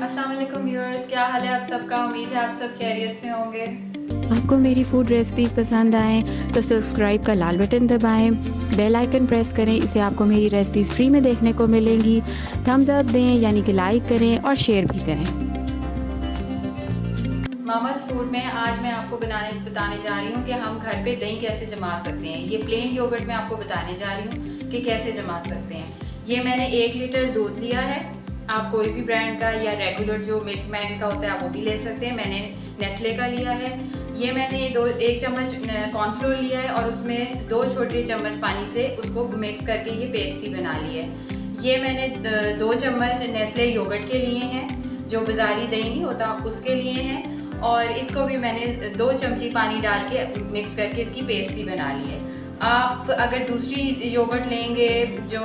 अस्सलाम वालेकुम व्यूअर्स, क्या हाल है आप सबका। उम्मीद है आप सब खैरियत से होंगे। आपको मेरी फूड रेसिपीज़ पसंद आएँ तो सब्सक्राइब का लाल बटन दबाएं, बेल आइकन प्रेस करें, इससे आपको मेरी रेसिपीज़ फ्री में देखने को मिलेंगी। थम्स अप दें यानी कि लाइक करें और शेयर भी करें। मामास फूड में आज मैं आपको बताने जा रही हूँ कि हम घर पे दही कैसे जमा सकते हैं। ये प्लेन योगर्ट मैं आपको बताने जा रही हूँ कि कैसे जमा सकते हैं। ये मैंने 1 लीटर दूध लिया है। आप कोई भी ब्रांड का या रेगुलर जो मिल्कमैन का होता है आप वो भी ले सकते हैं। मैंने नेस्ले का लिया है। ये मैंने 1 चम्मच कॉर्नफ्लोर लिया है और उसमें 2 छोटे चम्मच पानी से उसको मिक्स करके ये पेस्ट सी बना ली है। ये मैंने 2 चम्मच नेस्ले योगर्ट के लिए हैं, जो बाज़ारी दही नहीं होता उसके लिए हैं। और इसको भी मैंने 2 चमची पानी डाल के मिक्स करके इसकी पेस्ट ही बना ली है। आप अगर दूसरी योगर्ट लेंगे जो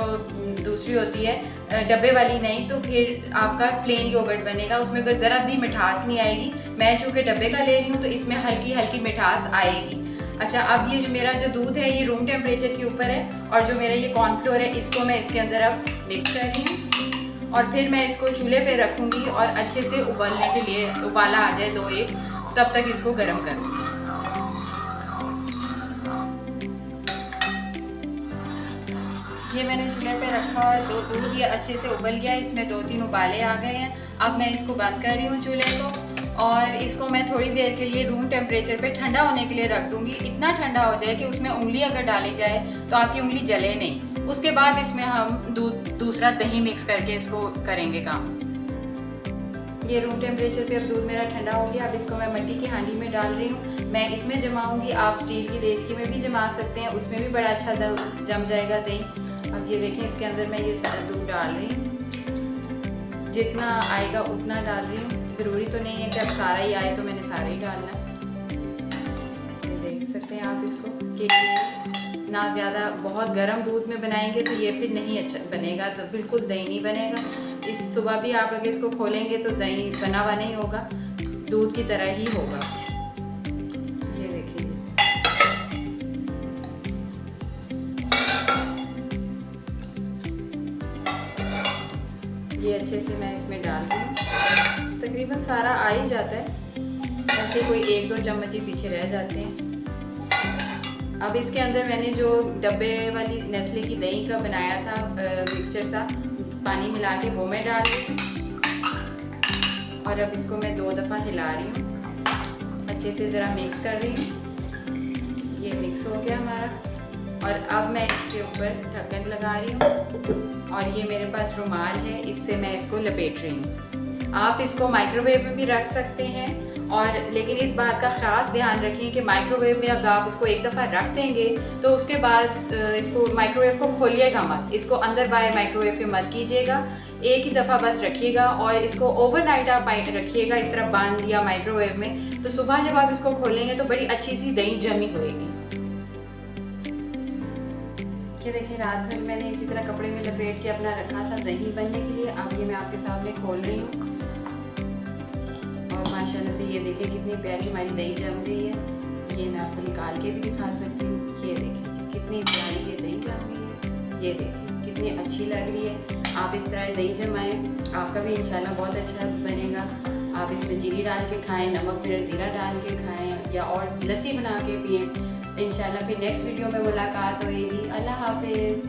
दूसरी होती है डब्बे वाली नहीं, तो फिर आपका प्लेन योगर्ट बनेगा, उसमें अगर ज़रा भी मिठास नहीं आएगी। मैं चूँकि डब्बे का ले रही हूँ तो इसमें हल्की हल्की मिठास आएगी। अच्छा, अब ये जो मेरा जो दूध है ये रूम टेम्परेचर के ऊपर है और जो मेरा ये कॉर्नफ्लोर है इसको मैं इसके अंदर अब मिक्स कर रही हूँ और फिर मैं इसको चूल्हे पे रखूँगी और अच्छे से उबलने के लिए उबाला आ जाए 2-1, तब तक इसको गर्म करूँगी। ये मैंने चूल्हे पे रखा और दूध ये अच्छे से उबल गया, इसमें 2-3 उबाले आ गए हैं। अब मैं इसको बंद कर रही हूँ चूल्हे को और इसको मैं थोड़ी देर के लिए रूम टेम्परेचर पे ठंडा होने के लिए रख दूँगी। इतना ठंडा हो जाए कि उसमें उंगली अगर डाली जाए तो आपकी उंगली जले नहीं। उसके बाद इसमें हम दूसरा दही मिक्स करके इसको करेंगे काम। ये रूम टेम्परेचर पे अब दूध मेरा ठंडा हो गया। अब इसको मैं मिट्टी की हांडी में डाल रही हूँ। मैं इसमें जमाऊँगी, आप स्टील की देचकी में भी जमा सकते हैं, उसमें भी बड़ा अच्छा जम जाएगा दही। अब ये देखें इसके अंदर मैं ये दूध डाल रही हूँ, जितना आएगा उतना डाल रही हूँ। ज़रूरी तो नहीं है कि अब सारा ही आए तो मैंने सारा ही डालना। ये देख सकते हैं आप इसको कि ना ज़्यादा बहुत गर्म दूध में बनाएंगे तो ये फिर नहीं अच्छा बनेगा, तो बिल्कुल दही नहीं बनेगा। इस सुबह भी आप अगर इसको खोलेंगे तो दही बना हुआ नहीं होगा, दूध की तरह ही होगा। ये देखिए ये अच्छे से मैं इसमें डाल रही हूँ। तकरीबन सारा आ ही जाता है, ऐसे कोई 1-2 चम्मच ही पीछे रह जाते हैं। अब इसके अंदर मैंने जो डब्बे वाली नेस्ले की दही का बनाया था मिक्सचर सा पानी मिला के वो मैं डाल रही हूँ और अब इसको मैं 2 दफ़ा हिला रही हूँ, अच्छे से ज़रा मिक्स कर रही हूँ। ये मिक्स हो गया हमारा और अब मैं इसके ऊपर ढक्कन लगा रही हूँ और ये मेरे पास रुमाल है, इससे मैं इसको लपेट रही हूँ। आप इसको माइक्रोवेव में भी रख सकते हैं और लेकिन इस बात का ख़ास ध्यान रखें कि माइक्रोवेव में अब आप इसको एक दफ़ा रख देंगे तो उसके बाद इसको माइक्रोवेव को खोलिएगा मत, इसको अंदर बाहर माइक्रोवेव में मत कीजिएगा। एक ही दफ़ा बस रखिएगा और इसको ओवरनाइट आप रखिएगा इस तरह बंद दिया माइक्रोवेव में, तो सुबह जब आप इसको खोलेंगे तो बड़ी अच्छी सी दही जमी होएगी। ये देखिए रात भर मैंने इसी तरह कपड़े में लपेट के अपना रखा था दही बनने के लिए। अब ये मैं आपके सामने खोल रही हूँ और माशाल्लाह से ये देखिए कितनी प्यारी हमारी दही जम गई है। ये मैं आपको निकाल के भी दिखा सकती हूँ। ये देखिए जी कितनी प्यारी ये दही जम गई है, ये देखिए कितनी अच्छी लग रही है। आप इस तरह दही जमाएँ, आपका भी इंशाल्लाह बहुत अच्छा बनेगा। आप इसमें चीनी डाल के खाएँ, नमक मिर्च ज़ीरा डाल के खाएँ या और लस्सी बना के पिएँ। इंशाल्लाह फिर नेक्स्ट वीडियो में मुलाकात होएगी। अल्लाह हाफिज़।